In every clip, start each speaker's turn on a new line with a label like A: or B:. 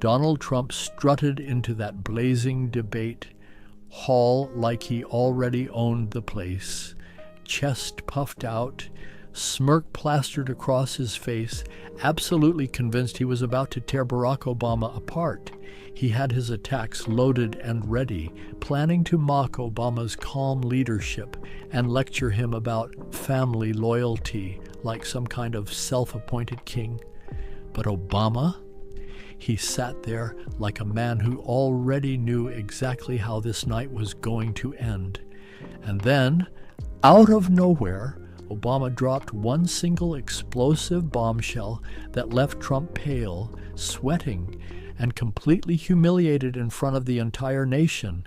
A: Donald Trump strutted into that blazing debate hall like he already owned the place, chest puffed out, smirk plastered across his face, absolutely convinced he was about to tear Barack Obama apart. He had his attacks loaded and ready, planning to mock Obama's calm leadership and lecture him about family loyalty like some kind of self-appointed king. But Obama? He sat there like a man who already knew exactly how this night was going to end. And then, out of nowhere, Obama dropped one single explosive bombshell that left Trump pale, sweating, and completely humiliated in front of the entire nation.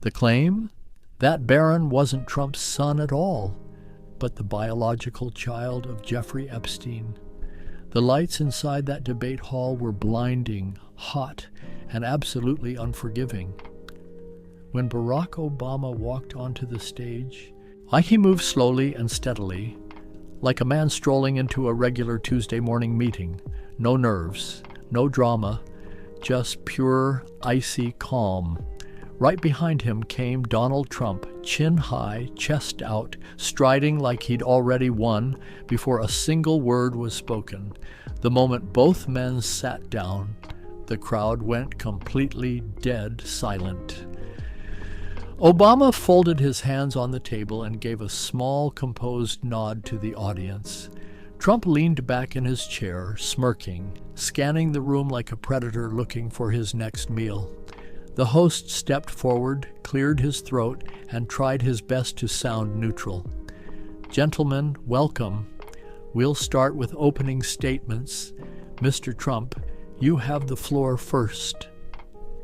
A: The claim? That Barron wasn't Trump's son at all, but the biological child of Jeffrey Epstein. The lights inside that debate hall were blinding, hot, and absolutely unforgiving. When Barack Obama walked onto the stage, he moved slowly and steadily, like a man strolling into a regular Tuesday morning meeting. No nerves, no drama, just pure, icy calm. Right behind him came Donald Trump, chin high, chest out, striding like he'd already won before a single word was spoken. The moment both men sat down, the crowd went completely dead silent. Obama folded his hands on the table and gave a small, composed nod to the audience. Trump leaned back in his chair, smirking, scanning the room like a predator looking for his next meal. The host stepped forward, cleared his throat, and tried his best to sound neutral. "Gentlemen, welcome. We'll start with opening statements. Mr. Trump, you have the floor first."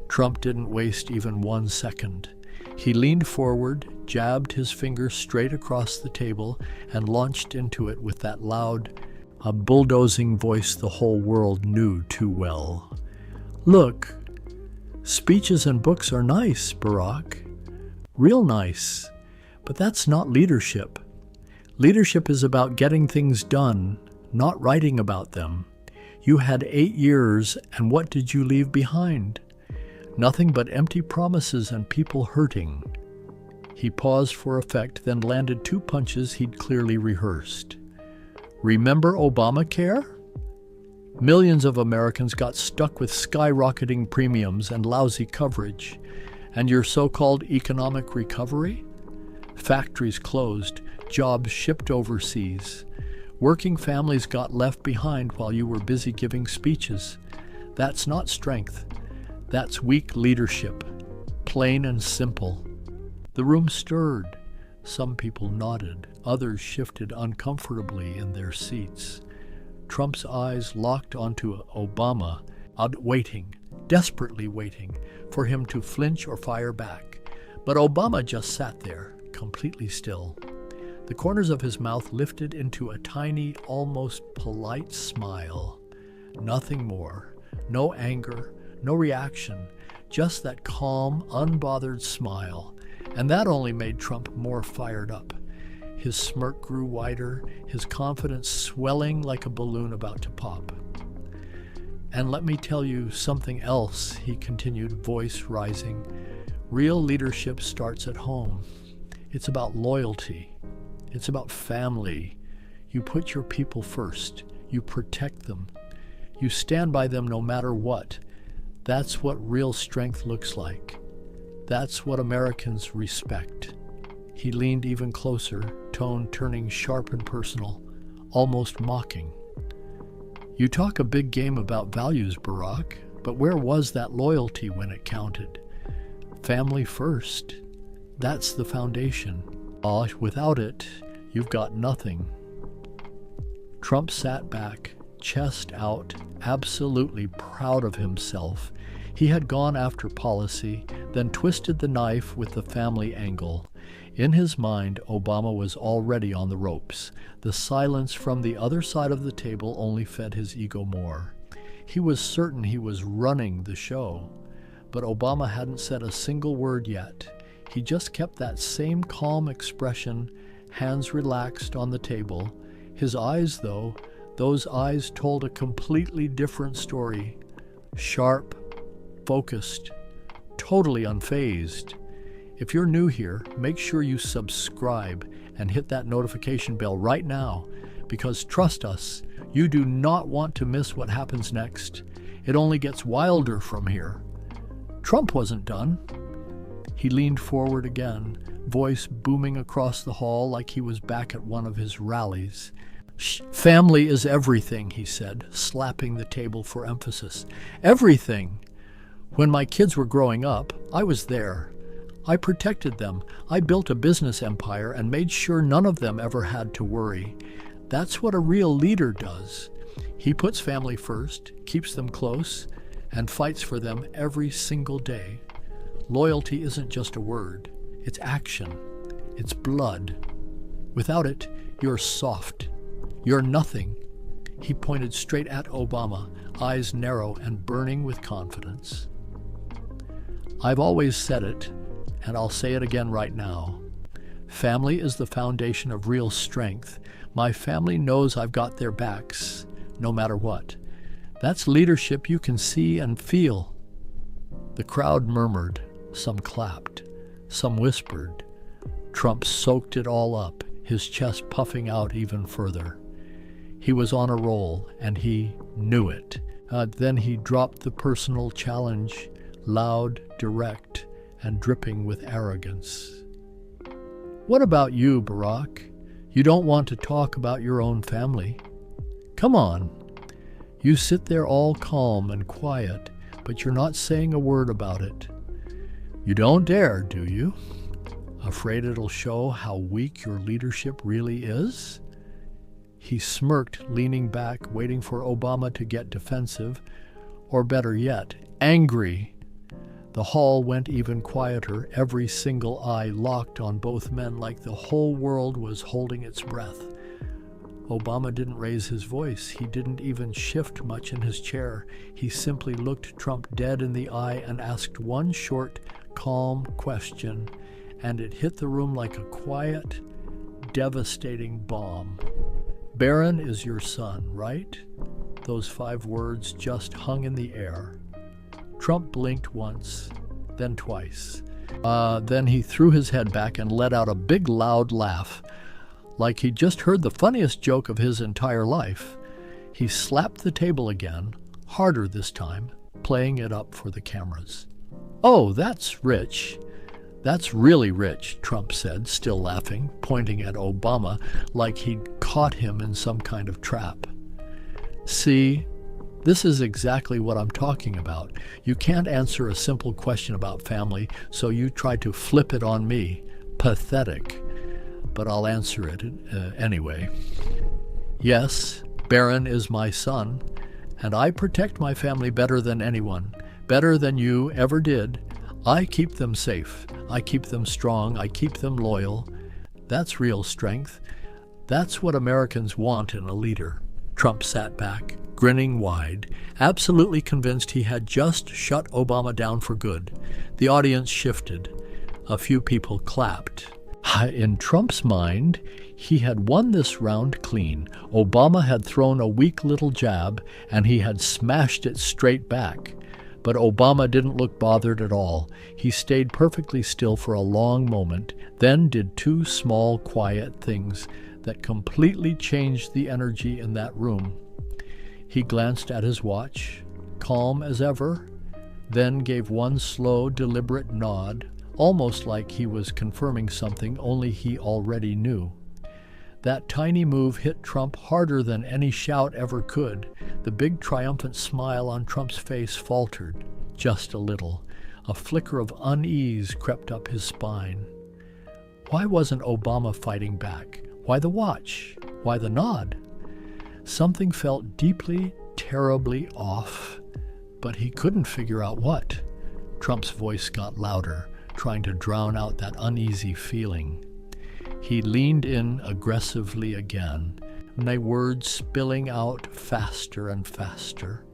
A: Trump didn't waste even 1 second. He leaned forward, jabbed his finger straight across the table, and launched into it with that loud, bulldozing voice the whole world knew too well. "Look, speeches and books are nice, Barack. Real nice. But that's not leadership. Leadership is about getting things done, not writing about them. You had 8 years, and what did you leave behind? Nothing but empty promises and people hurting." He paused for effect, then landed 2 punches he'd clearly rehearsed. "Remember Obamacare? Millions of Americans got stuck with skyrocketing premiums and lousy coverage. And your so-called economic recovery? Factories closed, jobs shipped overseas. Working families got left behind while you were busy giving speeches. That's not strength. That's weak leadership. Plain and simple." The room stirred. Some people nodded. Others shifted uncomfortably in their seats. Trump's eyes locked onto Obama, waiting, desperately waiting, for him to flinch or fire back. But Obama just sat there, completely still. The corners of his mouth lifted into a tiny, almost polite smile. Nothing more. No anger, no reaction, just that calm, unbothered smile. And that only made Trump more fired up. His smirk grew wider, his confidence swelling like a balloon about to pop. "And let me tell you something else," he continued, voice rising. "Real leadership starts at home. It's about loyalty. It's about family. You put your people first. You protect them. You stand by them no matter what. That's what real strength looks like. That's what Americans respect." He leaned even closer, tone turning sharp and personal, almost mocking. "You talk a big game about values, Barack, but where was that loyalty when it counted? Family first. That's the foundation. Without it, you've got nothing." Trump sat back, chest out, absolutely proud of himself. He had gone after policy, then twisted the knife with the family angle. In his mind, Obama was already on the ropes. The silence from the other side of the table only fed his ego more. He was certain he was running the show, but Obama hadn't said a single word yet. He just kept that same calm expression, hands relaxed on the table. His eyes, though, those eyes told a completely different story. Sharp, focused, totally unfazed. If you're new here, make sure you subscribe and hit that notification bell right now, because trust us, you do not want to miss what happens next. It only gets wilder from here. Trump wasn't done. He leaned forward again, voice booming across the hall like he was back at one of his rallies. Family is everything, he said, slapping the table for emphasis. Everything! When my kids were growing up, I was there. I protected them. I built a business empire and made sure none of them ever had to worry. That's what a real leader does. He puts family first, keeps them close, and fights for them every single day. Loyalty isn't just a word. It's action. It's blood. Without it, you're soft. You're nothing. He pointed straight at Obama, eyes narrow and burning with confidence. I've always said it, and I'll say it again right now. Family is the foundation of real strength. My family knows I've got their backs, no matter what. That's leadership you can see and feel. The crowd murmured. Some clapped. Some whispered. Trump soaked it all up, his chest puffing out even further. He was on a roll, and he knew it. Then he dropped the personal challenge, loud, direct, and dripping with arrogance. What about you, Barack? You don't want to talk about your own family. Come on. You sit there all calm and quiet, but you're not saying a word about it. You don't dare, do you? Afraid it'll show how weak your leadership really is? He smirked, leaning back, waiting for Obama to get defensive, or better yet, angry. The hall went even quieter, every single eye locked on both men like the whole world was holding its breath. Obama didn't raise his voice. He didn't even shift much in his chair. He simply looked Trump dead in the eye and asked one short, calm question, and it hit the room like a quiet, devastating bomb. Barron is your son, right? Those 5 words just hung in the air. Trump blinked once, then twice. Then he threw his head back and let out a big, loud laugh, like he'd just heard the funniest joke of his entire life. He slapped the table again, harder this time, playing it up for the cameras. "Oh, that's rich. That's really rich," Trump said, still laughing, pointing at Obama like he'd caught him in some kind of trap. "See, this is exactly what I'm talking about. You can't answer a simple question about family, so you try to flip it on me. Pathetic. But I'll answer it anyway. Yes, Barron is my son, and I protect my family better than anyone, better than you ever did. I keep them safe. I keep them strong. I keep them loyal. That's real strength. That's what Americans want in a leader." Trump sat back, grinning wide, absolutely convinced he had just shut Obama down for good. The audience shifted. A few people clapped. In Trump's mind, he had won this round clean. Obama had thrown a weak little jab, and he had smashed it straight back. But Obama didn't look bothered at all. He stayed perfectly still for a long moment, then did 2 small, quiet things that completely changed the energy in that room. He glanced at his watch, calm as ever, then gave one slow, deliberate nod, almost like he was confirming something only he already knew. That tiny move hit Trump harder than any shout ever could. The big triumphant smile on Trump's face faltered, just a little. A flicker of unease crept up his spine. Why wasn't Obama fighting back? Why the watch? Why the nod? Something felt deeply, terribly off, but he couldn't figure out what. Trump's voice got louder, trying to drown out that uneasy feeling. He leaned in aggressively again, my words spilling out faster and faster.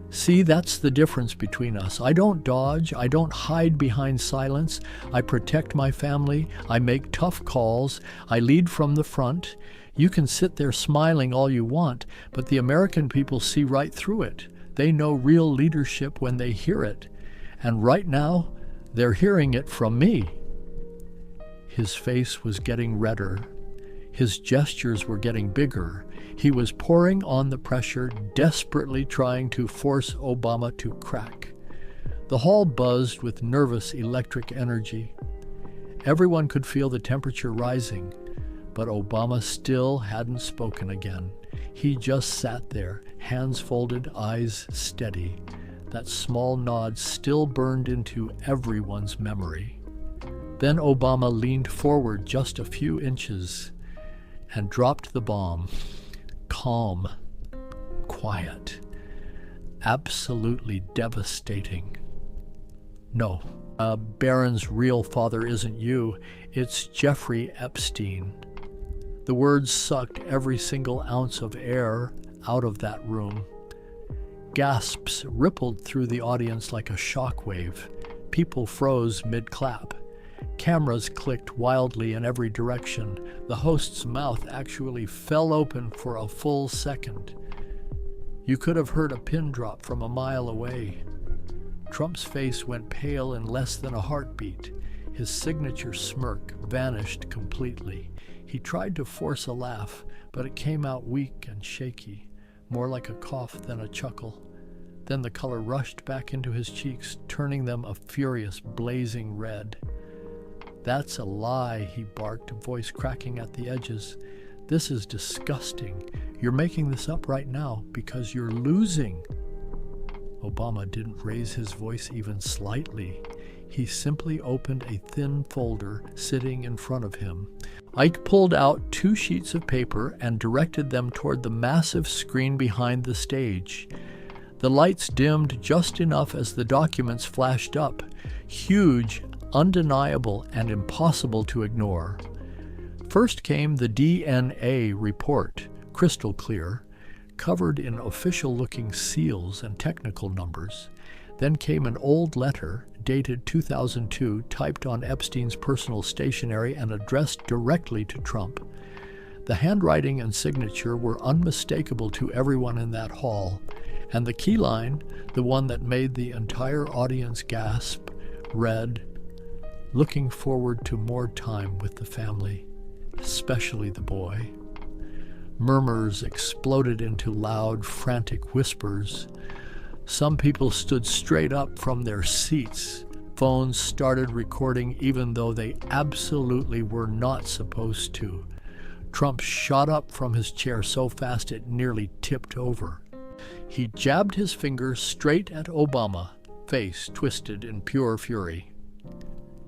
A: "See, that's the difference between us. I don't dodge. I don't hide behind silence. I protect my family. I make tough calls. I lead from the front. You can sit there smiling all you want, but the American people see right through it. They know real leadership when they hear it, and right now, they're hearing it from me." His face was getting redder. His gestures were getting bigger. He was pouring on the pressure, desperately trying to force Obama to crack. The hall buzzed with nervous electric energy. Everyone could feel the temperature rising, but Obama still hadn't spoken again. He just sat there, hands folded, eyes steady. That small nod still burned into everyone's memory. Then Obama leaned forward just a few inches and dropped the bomb. Calm, quiet, absolutely devastating. "No, Barron's real father isn't you. It's Jeffrey Epstein." The words sucked every single ounce of air out of that room. Gasps rippled through the audience like a shockwave. People froze mid-clap. Cameras clicked wildly in every direction. The host's mouth actually fell open for a full second. You could have heard a pin drop from a mile away. Trump's face went pale in less than a heartbeat. His signature smirk vanished completely. He tried to force a laugh, but it came out weak and shaky, more like a cough than a chuckle. Then the color rushed back into his cheeks, turning them a furious, blazing red. "That's a lie," he barked, voice cracking at the edges. "This is disgusting. You're making this up right now because you're losing." Obama didn't raise his voice even slightly. He simply opened a thin folder sitting in front of him. Ike pulled out 2 sheets of paper and directed them toward the massive screen behind the stage. The lights dimmed just enough as the documents flashed up, huge, undeniable, and impossible to ignore. First came the DNA report, crystal clear, covered in official-looking seals and technical numbers. Then came an old letter, dated 2002, typed on Epstein's personal stationery and addressed directly to Trump. The handwriting and signature were unmistakable to everyone in that hall, and the key line, the one that made the entire audience gasp, read, "Looking forward to more time with the family, especially the boy." Murmurs exploded into loud, frantic whispers. Some people stood straight up from their seats. Phones started recording even though they absolutely were not supposed to. Trump shot up from his chair so fast it nearly tipped over. He jabbed his finger straight at Obama, face twisted in pure fury.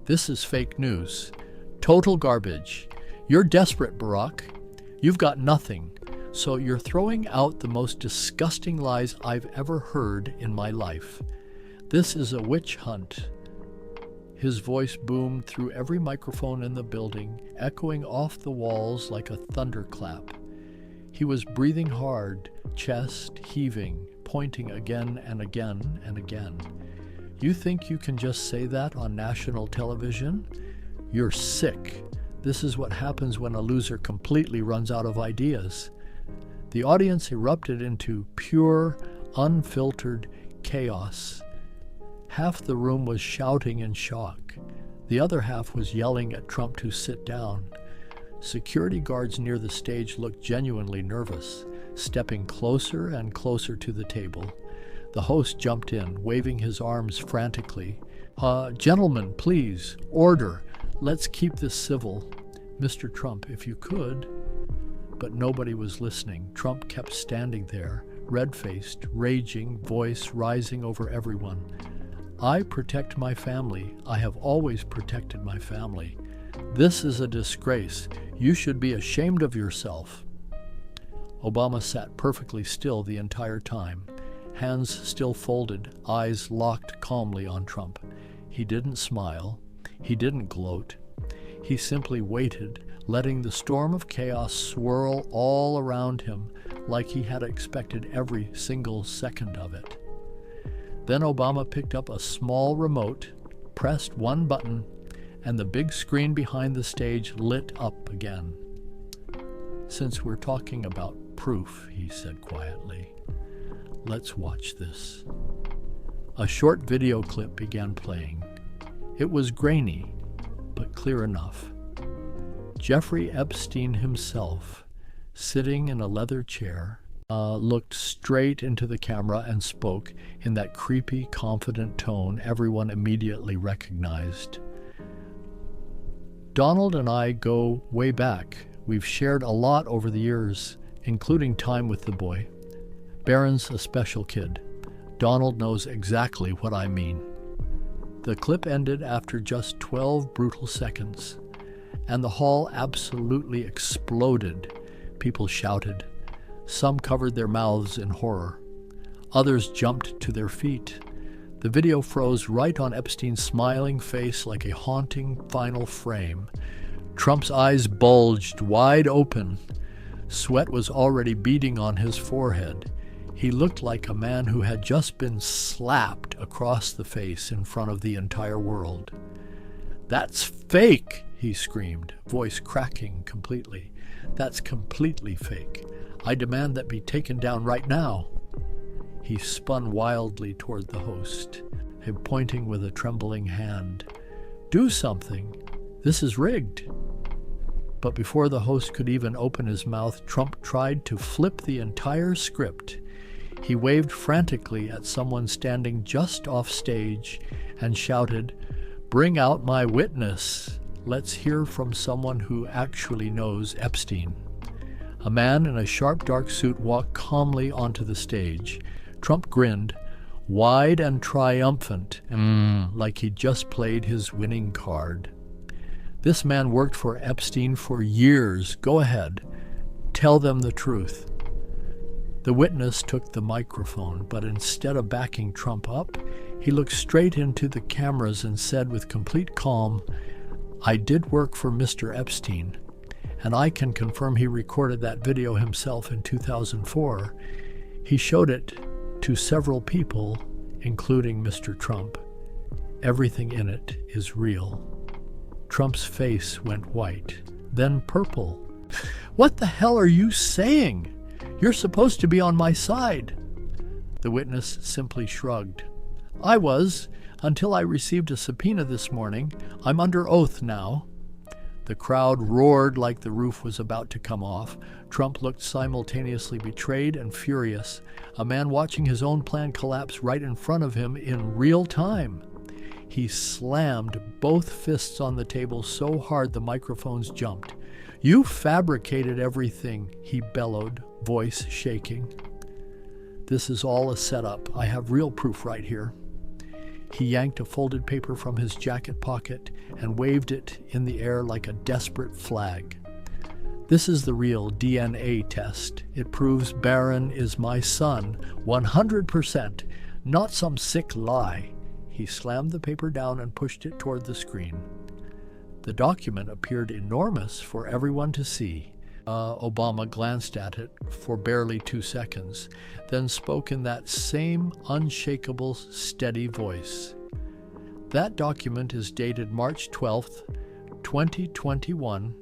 A: "This is fake news. Total garbage. You're desperate, Barack. You've got nothing. So you're throwing out the most disgusting lies I've ever heard in my life. This is a witch hunt." His voice boomed through every microphone in the building, echoing off the walls like a thunderclap. He was breathing hard, chest heaving, pointing again and again and again. "You think you can just say that on national television? You're sick. This is what happens when a loser completely runs out of ideas." The audience erupted into pure, unfiltered chaos. Half the room was shouting in shock. The other half was yelling at Trump to sit down. Security guards near the stage looked genuinely nervous, stepping closer and closer to the table. The host jumped in, waving his arms frantically. Gentlemen, please, order. Let's keep this civil. Mr. Trump, if you could." But nobody was listening. Trump kept standing there, red-faced, raging, voice rising over everyone. "I protect my family. I have always protected my family. This is a disgrace. You should be ashamed of yourself." Obama sat perfectly still the entire time, hands still folded, eyes locked calmly on Trump. He didn't smile. He didn't gloat. He simply waited, letting the storm of chaos swirl all around him like he had expected every single second of it. Then Obama picked up a small remote, pressed one button, and the big screen behind the stage lit up again. "Since we're talking about proof," he said quietly, Let's watch this. A short video clip began playing. It was grainy, but clear enough. Jeffrey Epstein himself, sitting in a leather chair, looked straight into the camera and spoke in that creepy, confident tone everyone immediately recognized. Donald and I go way back. We've shared a lot over the years, including time with the boy. Barron's a special kid. Donald knows exactly what I mean. The clip ended after just 12 brutal seconds, and the hall absolutely exploded. People shouted. Some covered their mouths in horror. Others jumped to their feet. The video froze right on Epstein's smiling face like a haunting final frame. Trump's eyes bulged wide open. Sweat was already beading on his forehead. He looked like a man who had just been slapped across the face in front of the entire world. "That's fake!" he screamed, voice cracking completely. "That's completely fake. I demand that be taken down right now." He spun wildly toward the host, pointing with a trembling hand. "Do something. This is rigged." But before the host could even open his mouth, Trump tried to flip the entire script. He waved frantically at someone standing just off stage and shouted, "Bring out my witness. Let's hear from someone who actually knows Epstein." A man in a sharp dark suit walked calmly onto the stage. Trump grinned, wide and triumphant, like he'd just played his winning card. "This man worked for Epstein for years. Go ahead. Tell them the truth." The witness took the microphone, but instead of backing Trump up, he looked straight into the cameras and said with complete calm, "I did work for Mr. Epstein, and I can confirm he recorded that video himself in 2004. He showed it to several people, including Mr. Trump. Everything in it is real." Trump's face went white, then purple. "What the hell are you saying? You're supposed to be on my side." The witness simply shrugged. "I was, until I received a subpoena this morning. I'm under oath now." The crowd roared like the roof was about to come off. Trump looked simultaneously betrayed and furious, a man watching his own plan collapse right in front of him in real time. He slammed both fists on the table so hard the microphones jumped. "You fabricated everything," he bellowed, voice shaking. "This is all a setup. I have real proof right here." He yanked a folded paper from his jacket pocket and waved it in the air like a desperate flag. "This is the real DNA test. It proves Barron is my son, 100%, not some sick lie." He slammed the paper down and pushed it toward the screen. The document appeared enormous for everyone to see. Obama glanced at it for barely 2 seconds, then spoke in that same unshakable, steady voice. "That document is dated March 12th, 2021.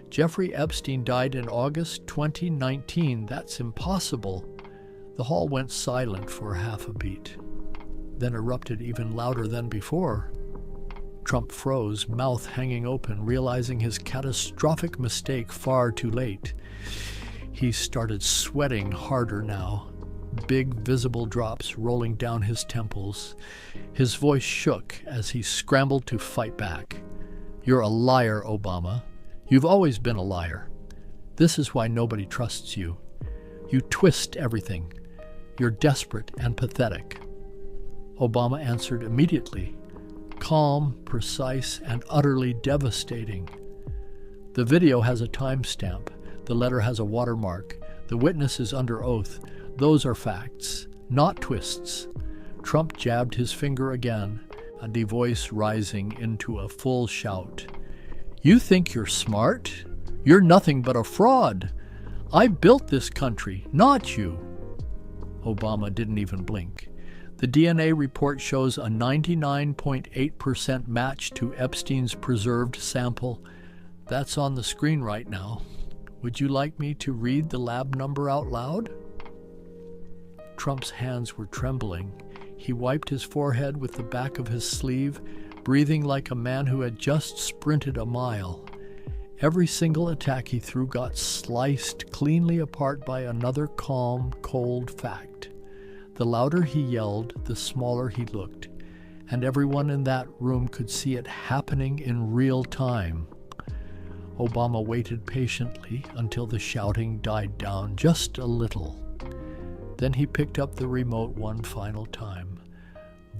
A: Jeffrey Epstein died in August 2019. That's impossible." The hall went silent for half a beat, then erupted even louder than before. Trump froze, mouth hanging open, realizing his catastrophic mistake far too late. He started sweating harder now, big visible drops rolling down his temples. His voice shook as he scrambled to fight back. "You're a liar, Obama. You've always been a liar. This is why nobody trusts you. You twist everything. You're desperate and pathetic." Obama answered immediately, calm, precise, and utterly devastating. "The video has a timestamp. The letter has a watermark. The witness is under oath. Those are facts, not twists." Trump jabbed his finger again, the voice rising into a full shout. "You think you're smart? You're nothing but a fraud. I built this country, not you." Obama didn't even blink. The DNA report shows a 99.8% match to Epstein's preserved sample. That's on the screen right now. Would you like me to read the lab number out loud? Trump's hands were trembling. He wiped his forehead with the back of his sleeve, breathing like a man who had just sprinted a mile. Every single attack he threw got sliced cleanly apart by another calm, cold fact. The louder he yelled, the smaller he looked, and everyone in that room could see it happening in real time. Obama waited patiently until the shouting died down just a little. Then he picked up the remote one final time,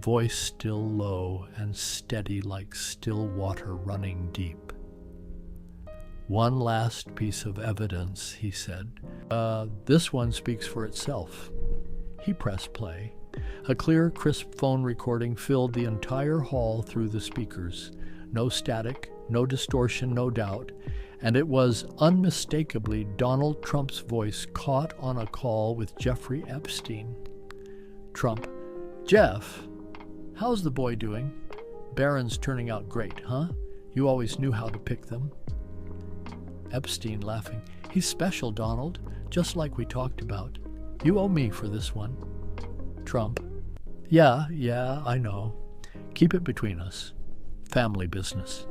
A: voice still low and steady like still water running deep. "One last piece of evidence," he said. This one speaks for itself." He pressed play. A clear, crisp phone recording filled the entire hall through the speakers. No static, no distortion, no doubt, and it was unmistakably Donald Trump's voice caught on a call with Jeffrey Epstein. Trump: "Jeff, how's the boy doing? Barron's turning out great, huh? You always knew how to pick them." Epstein, laughing: "He's special, Donald, just like we talked about. You owe me for this one." Trump: Yeah, I know. Keep it between us. Family business."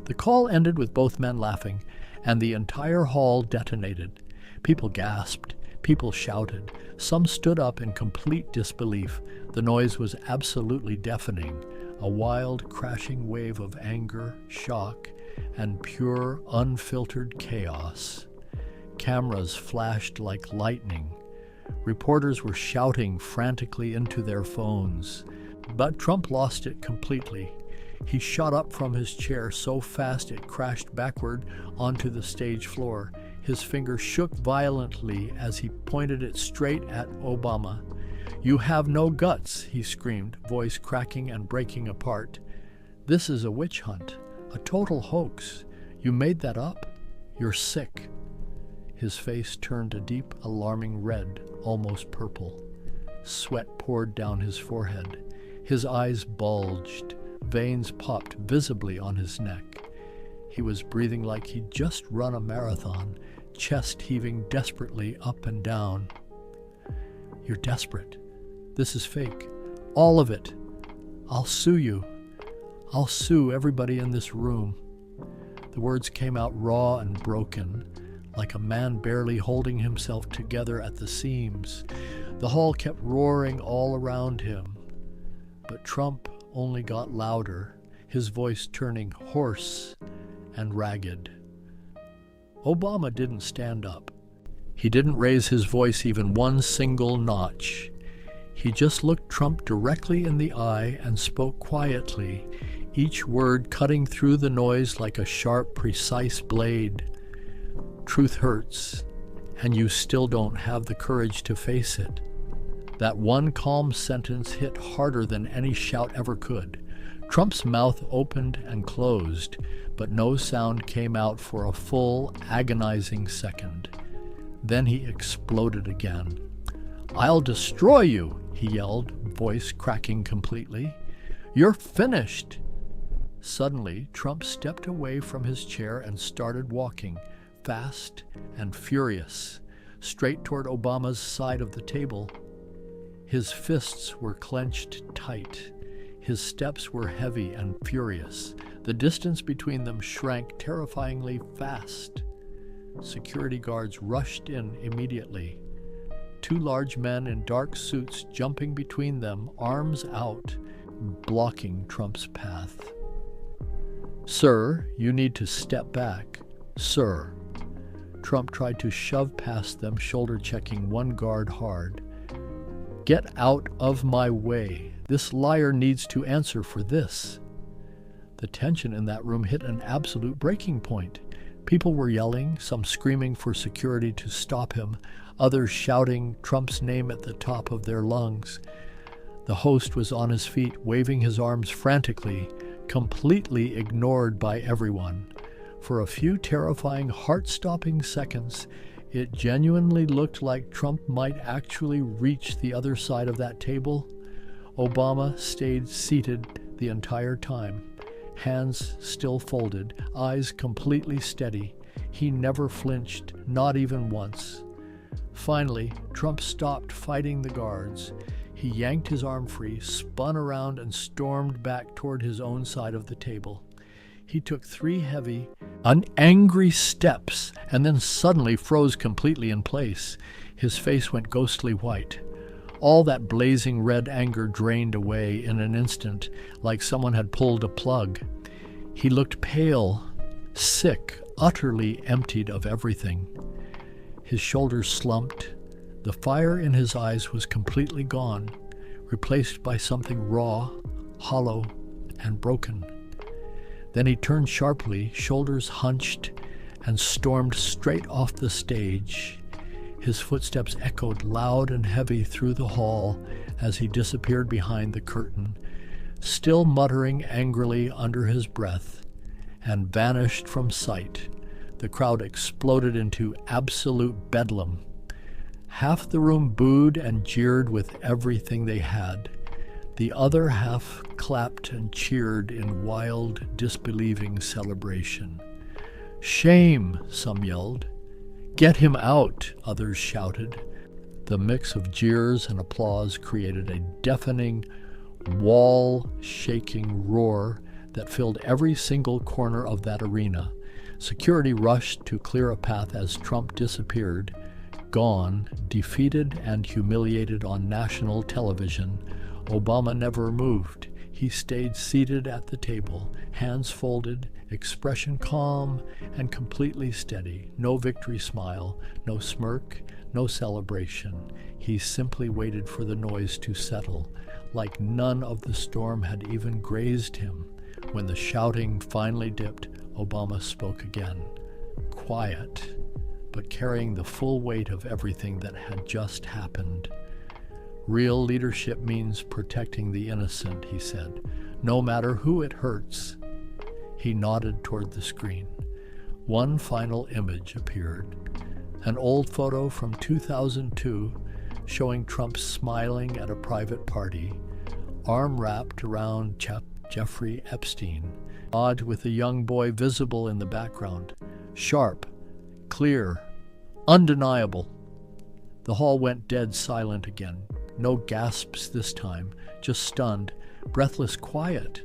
A: The call ended with both men laughing, and the entire hall detonated. People gasped. People shouted. Some stood up in complete disbelief. The noise was absolutely deafening, a wild, crashing wave of anger, shock, and pure, unfiltered chaos. Cameras flashed like lightning. Reporters were shouting frantically into their phones. But Trump lost it completely. He shot up from his chair so fast it crashed backward onto the stage floor. His finger shook violently as he pointed it straight at Obama. "You have no guts," he screamed, voice cracking and breaking apart. "This is a witch hunt. A total hoax. You made that up? You're sick." His face turned a deep, alarming red, almost purple. Sweat poured down his forehead. His eyes bulged. Veins popped visibly on his neck. He was breathing like he'd just run a marathon, chest heaving desperately up and down. "You're desperate. This is fake. All of it. I'll sue you. I'll sue everybody in this room." The words came out raw and broken, like a man barely holding himself together at the seams. The hall kept roaring all around him. But Trump only got louder, his voice turning hoarse and ragged. Obama didn't stand up. He didn't raise his voice even one single notch. He just looked Trump directly in the eye and spoke quietly, each word cutting through the noise like a sharp, precise blade. "Truth hurts, and you still don't have the courage to face it." That one calm sentence hit harder than any shout ever could. Trump's mouth opened and closed, but no sound came out for a full, agonizing second. Then he exploded again. "I'll destroy you," he yelled, voice cracking completely. "You're finished." Suddenly, Trump stepped away from his chair and started walking, fast and furious, straight toward Obama's side of the table. His fists were clenched tight. His steps were heavy and furious. The distance between them shrank terrifyingly fast. Security guards rushed in immediately. Two large men in dark suits jumping between them, arms out, blocking Trump's path. "Sir, you need to step back. Sir." Trump tried to shove past them, shoulder-checking one guard hard. "Get out of my way. This liar needs to answer for this." The tension in that room hit an absolute breaking point. People were yelling, some screaming for security to stop him, others shouting Trump's name at the top of their lungs. The host was on his feet, waving his arms frantically, completely ignored by everyone. For a few terrifying, heart-stopping seconds, it genuinely looked like Trump might actually reach the other side of that table. Obama stayed seated the entire time, hands still folded, eyes completely steady. He never flinched, not even once. Finally, Trump stopped fighting the guards. He yanked his arm free, spun around, and stormed back toward his own side of the table. He took 3 heavy, angry steps and then suddenly froze completely in place. His face went ghostly white. All that blazing red anger drained away in an instant, like someone had pulled a plug. He looked pale, sick, utterly emptied of everything. His shoulders slumped. The fire in his eyes was completely gone, replaced by something raw, hollow, and broken. Then he turned sharply, shoulders hunched, and stormed straight off the stage. His footsteps echoed loud and heavy through the hall as he disappeared behind the curtain, still muttering angrily under his breath, and vanished from sight. The crowd exploded into absolute bedlam. Half the room booed and jeered with everything they had. The other half clapped and cheered in wild, disbelieving celebration. "Shame!" some yelled. "Get him out!" others shouted. The mix of jeers and applause created a deafening, wall-shaking roar that filled every single corner of that arena. Security rushed to clear a path as Trump disappeared, gone, defeated and humiliated on national television. Obama never moved. He stayed seated at the table, hands folded, expression calm and completely steady. No victory smile, no smirk, no celebration. He simply waited for the noise to settle, like none of the storm had even grazed him. When the shouting finally dipped, Obama spoke again. Quiet, but carrying the full weight of everything that had just happened. "Real leadership means protecting the innocent," he said, "no matter who it hurts." He nodded toward the screen. One final image appeared, an old photo from 2002 showing Trump smiling at a private party, arm wrapped around Jeffrey Epstein, odd with a young boy visible in the background. Sharp, clear, undeniable. The hall went dead silent again. No gasps this time, just stunned, breathless quiet.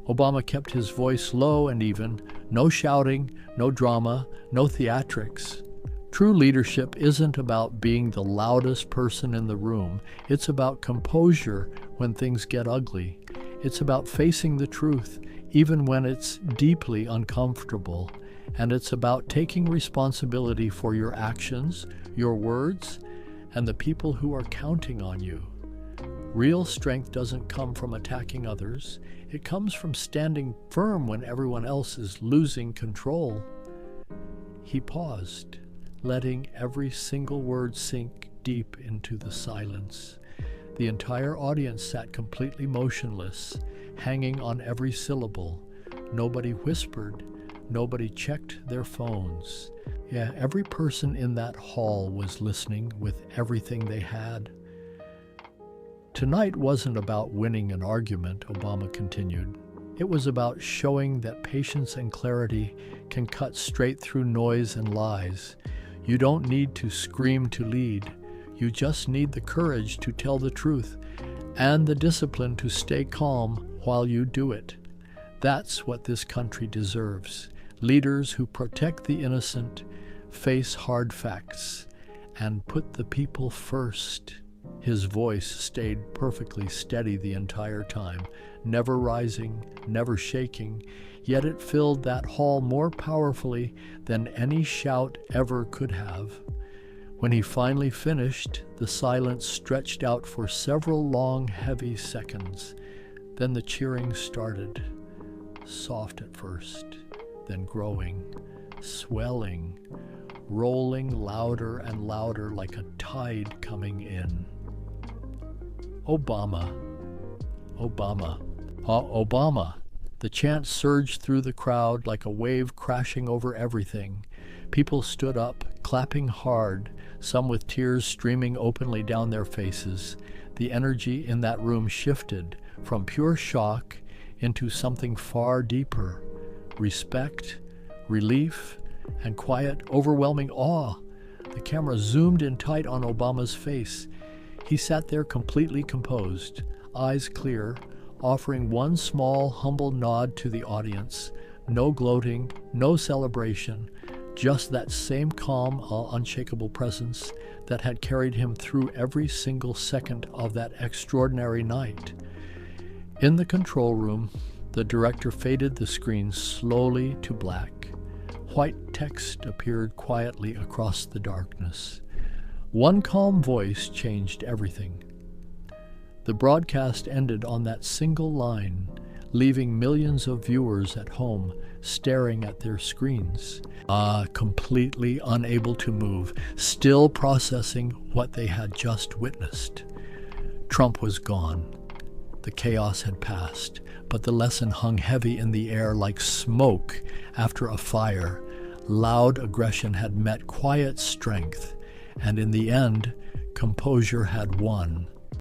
A: Obama kept his voice low and even, no shouting, no drama, no theatrics. True leadership isn't about being the loudest person in the room. It's about composure when things get ugly. It's about facing the truth, even when it's deeply uncomfortable. And it's about taking responsibility for your actions, your words, and the people who are counting on you. Real strength doesn't come from attacking others. It comes from standing firm when everyone else is losing control. He paused, letting every single word sink deep into the silence. The entire audience sat completely motionless, hanging on every syllable. Nobody whispered. Nobody checked their phones. Yeah, every person in that hall was listening with everything they had. Tonight wasn't about winning an argument, Obama continued. It was about showing that patience and clarity can cut straight through noise and lies. You don't need to scream to lead. You just need the courage to tell the truth and the discipline to stay calm while you do it. That's what this country deserves. Leaders who protect the innocent, face hard facts, and put the people first. His voice stayed perfectly steady the entire time, never rising, never shaking, yet it filled that hall more powerfully than any shout ever could have. When he finally finished, the silence stretched out for several long, heavy seconds. Then the cheering started, soft at first, then growing, swelling, rolling louder and louder like a tide coming in. Obama, Obama, Obama. The chant surged through the crowd like a wave crashing over everything. People stood up, clapping hard, some with tears streaming openly down their faces. The energy in that room shifted from pure shock into something far deeper. Respect, relief, and quiet, overwhelming awe. The camera zoomed in tight on Obama's face. He sat there completely composed, eyes clear, offering one small, humble nod to the audience. No gloating, no celebration, just that same calm, unshakable presence that had carried him through every single second of that extraordinary night. In the control room, the director faded the screen slowly to black. White text appeared quietly across the darkness. One calm voice changed everything. The broadcast ended on that single line, leaving millions of viewers at home staring at their screens, completely unable to move, still processing what they had just witnessed. Trump was gone. The chaos had passed, but the lesson hung heavy in the air like smoke after a fire. Loud aggression had met quiet strength, and in the end, composure had won.